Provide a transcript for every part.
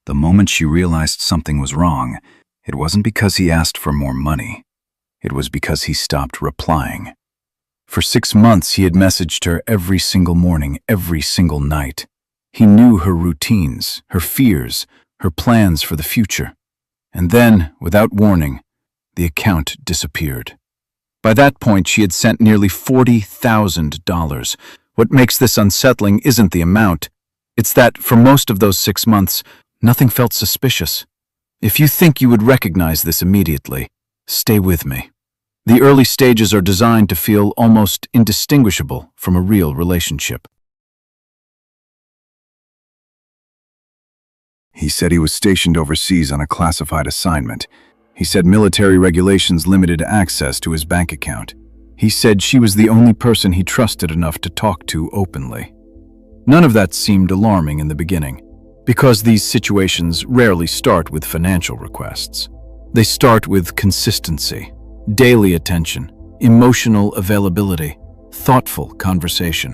The moment she realized something was wrong, it wasn't because he asked for more money. It was because he stopped replying. For 6 months, he had messaged her every single morning, every single night. He knew her routines, her fears, her plans for the future. And then, without warning, the account disappeared. By that point, she had sent nearly $40,000. What makes this unsettling isn't the amount. It's that, for most of those 6 months, nothing felt suspicious. If you think you would recognize this immediately, stay with me. The early stages are designed to feel almost indistinguishable from a real relationship. He said he was stationed overseas on a classified assignment. He said military regulations limited access to his bank account. He said she was the only person he trusted enough to talk to openly. None of that seemed alarming in the beginning, because these situations rarely start with financial requests. They start with consistency, daily attention, emotional availability, thoughtful conversation.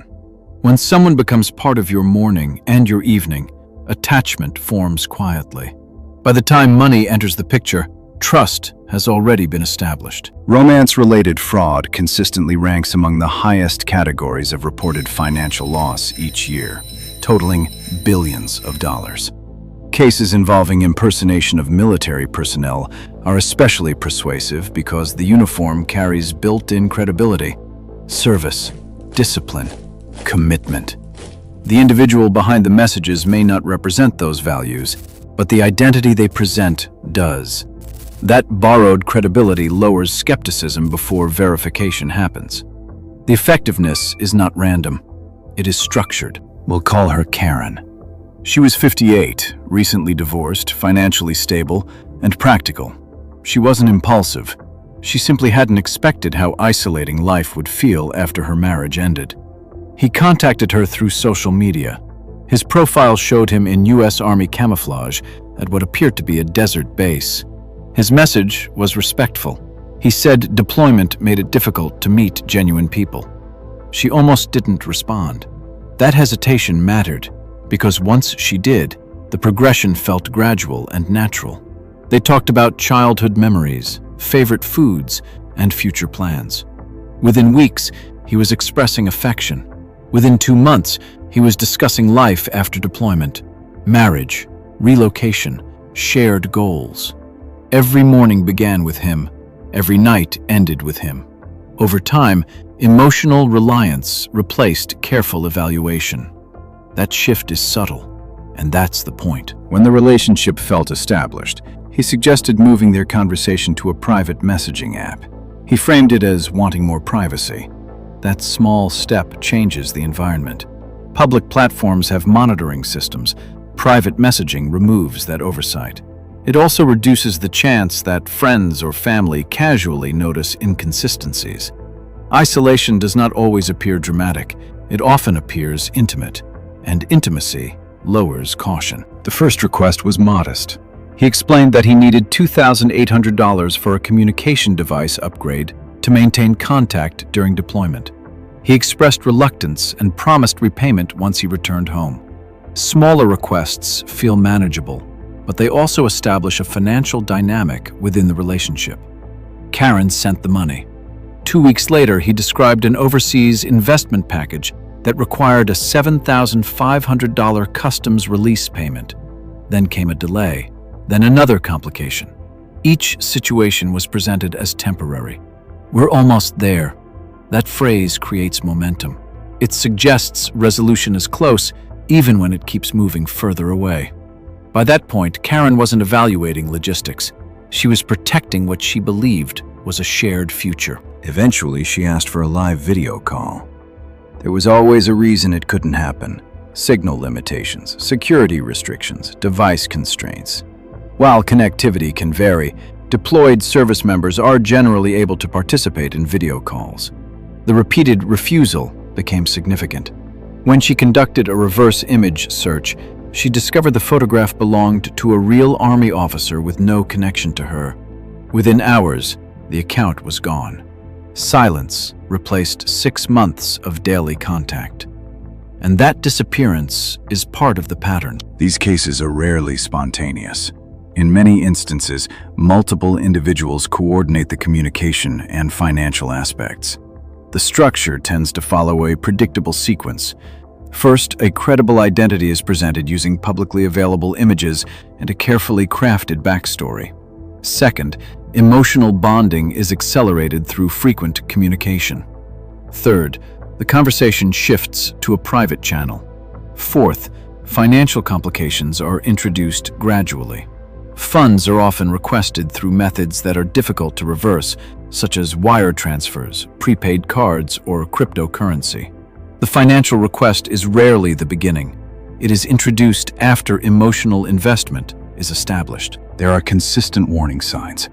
When someone becomes part of your morning and your evening, attachment forms quietly. By the time money enters the picture, trust has already been established. Romance-related fraud consistently ranks among the highest categories of reported financial loss each year, totaling billions of dollars. Cases involving impersonation of military personnel are especially persuasive because the uniform carries built-in credibility, service, discipline, commitment. The individual behind the messages may not represent those values, but the identity they present does. That borrowed credibility lowers skepticism before verification happens. The effectiveness is not random. It is structured. We'll call her Karen. She was 58, recently divorced, financially stable, and practical. She wasn't impulsive. She simply hadn't expected how isolating life would feel after her marriage ended. He contacted her through social media. His profile showed him in U.S. Army camouflage at what appeared to be a desert base. His message was respectful. He said deployment made it difficult to meet genuine people. She almost didn't respond. That hesitation mattered, because once she did, the progression felt gradual and natural. They talked about childhood memories, favorite foods, and future plans. Within weeks, he was expressing affection. Within 2 months, he was discussing life after deployment, marriage, relocation, shared goals. Every morning began with him. Every night ended with him. Over time, emotional reliance replaced careful evaluation. That shift is subtle, and that's the point. When the relationship felt established, he suggested moving their conversation to a private messaging app. He framed it as wanting more privacy. That small step changes the environment. Public platforms have monitoring systems. Private messaging removes that oversight. It also reduces the chance that friends or family casually notice inconsistencies. Isolation does not always appear dramatic. It often appears intimate, and intimacy lowers caution. The first request was modest. He explained that he needed $2,800 for a communication device upgrade to maintain contact during deployment. He expressed reluctance and promised repayment once he returned home. Smaller requests feel manageable, but they also establish a financial dynamic within the relationship. Karen sent the money. 2 weeks later, he described an overseas investment package that required a $7,500 customs release payment. Then came a delay, then another complication. Each situation was presented as temporary. "We're almost there." That phrase creates momentum. It suggests resolution is close, even when it keeps moving further away. By that point, Karen wasn't evaluating logistics. She was protecting what she believed was a shared future. Eventually, she asked for a live video call. There was always a reason it couldn't happen. Signal limitations, security restrictions, device constraints. While connectivity can vary, deployed service members are generally able to participate in video calls. The repeated refusal became significant. When she conducted a reverse image search, she discovered the photograph belonged to a real Army officer with no connection to her. Within hours, the account was gone. Silence replaced 6 months of daily contact. and that disappearance is part of the pattern. These cases are rarely spontaneous. In many instances, multiple individuals coordinate the communication and financial aspects. The structure tends to follow a predictable sequence. First, a credible identity is presented using publicly available images and a carefully crafted backstory. Second, emotional bonding is accelerated through frequent communication. Third, the conversation shifts to a private channel. Fourth, financial complications are introduced gradually. Funds are often requested through methods that are difficult to reverse, such as wire transfers, prepaid cards, or cryptocurrency. The financial request is rarely the beginning. It is introduced after emotional investment is established. There are consistent warning signs.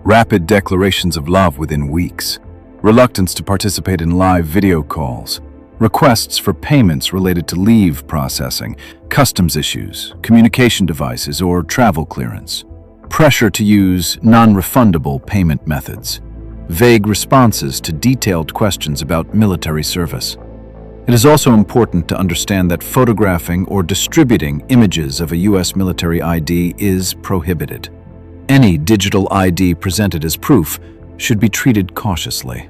Rapid declarations of love within weeks. Reluctance to participate in live video calls. Requests for payments related to leave processing, customs issues, communication devices, or travel clearance. Pressure to use non-refundable payment methods. Vague responses to detailed questions about military service. It is also important to understand that photographing or distributing images of a U.S. military ID is prohibited. Any digital ID presented as proof should be treated cautiously.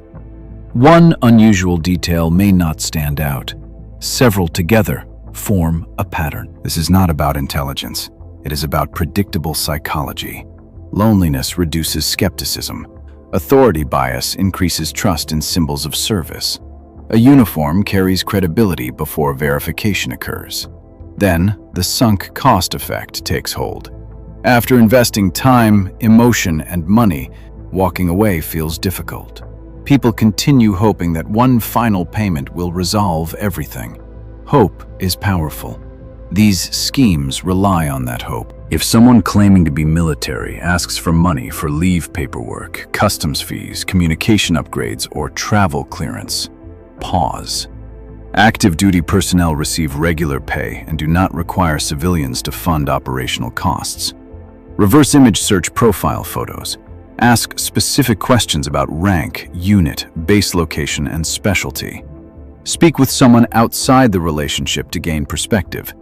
One unusual detail may not stand out. Several together form a pattern. This is not about intelligence. It is about predictable psychology. Loneliness reduces skepticism. Authority bias increases trust in symbols of service. A uniform carries credibility before verification occurs. Then, the sunk cost effect takes hold. After investing time, emotion, and money, walking away feels difficult. People continue hoping that one final payment will resolve everything. Hope is powerful. These schemes rely on that hope. If someone claiming to be military asks for money for leave paperwork, customs fees, communication upgrades, or travel clearance, pause. Active duty personnel receive regular pay and do not require civilians to fund operational costs. Reverse image search profile photos. Ask specific questions about rank, unit, base location, and specialty. Speak with someone outside the relationship to gain perspective.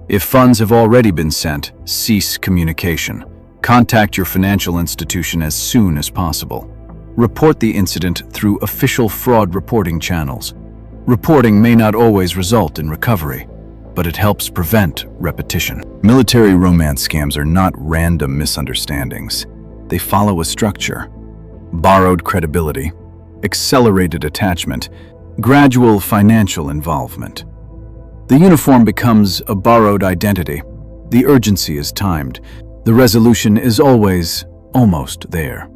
If funds have already been sent, cease communication. Contact your financial institution as soon as possible. Report the incident through official fraud reporting channels. Reporting may not always result in recovery, but it helps prevent repetition. Military romance scams are not random misunderstandings. They follow a structure. Borrowed credibility, accelerated attachment, gradual financial involvement. The uniform becomes a borrowed identity. The urgency is timed. The resolution is always almost there.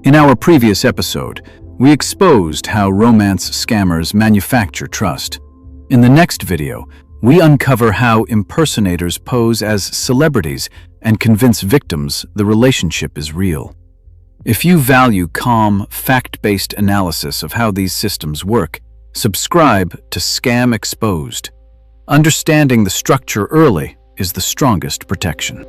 In our previous episode, we exposed how romance scammers manufacture trust. In the next video, we uncover how impersonators pose as celebrities and convince victims the relationship is real. If you value calm, fact-based analysis of how these systems work, subscribe to Scam Exposed. Understanding the structure early is the strongest protection.